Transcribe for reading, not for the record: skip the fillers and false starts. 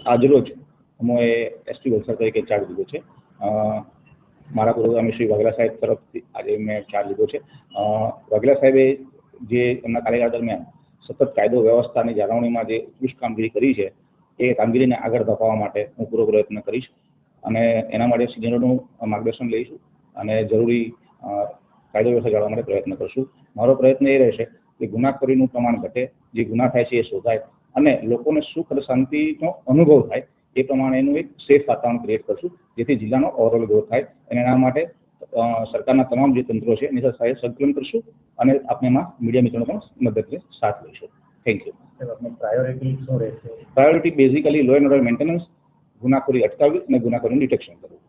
આજરોજ હું એસટી વલસાડ તરીકે ચાર્જ લીધો છે. મારા પૂર્વગામી શ્રી વાઘેલા સાહેબ તરફથી આજે મેં ચાર્જ લીધો છે. વાઘેલા સાહેબે જે એમના કાર્યકાળ દરમિયાન સતત કાયદો વ્યવસ્થાની જાળવણીમાં જે ઉત્કૃષ્ટ કામગીરી કરી છે એ કામગીરીને આગળ ધપાવવા માટે હું પૂરો પ્રયત્ન કરીશ અને એના માટે સિનિયરોનું માર્ગદર્શન લઈશું અને જરૂરી કાયદો વ્યવસ્થા જાળવવા માટે પ્રયત્ન કરશું. મારો પ્રયત્ન એ રહેશે કે ગુનાખોરીનું પ્રમાણ ઘટે, જે ગુના થાય છે એ શોધાય અને લોકોને સુખ અને શાંતિનો અનુભવ થાય એ પ્રમાણેનું એક સેફ વાતાવરણ ક્રિએટ કરશું, જેથી જિલ્લાનો ઓવરઓલ ગ્રોથ થાય. અને એના માટે સરકારના તમામ જે તંત્રો છે એની સાથે સંકલન કરશું અને આપણે એમાં મીડિયા મિત્રોનો પણ મદદથી સાથ લઈશું. Thank you. પ્રાયોરિટી શું રહેશે? Priority basically law and order maintenance, ગુનાખોરી અટકાવવી અને ગુનાખોરીનું ડિટેક્શન કરવું.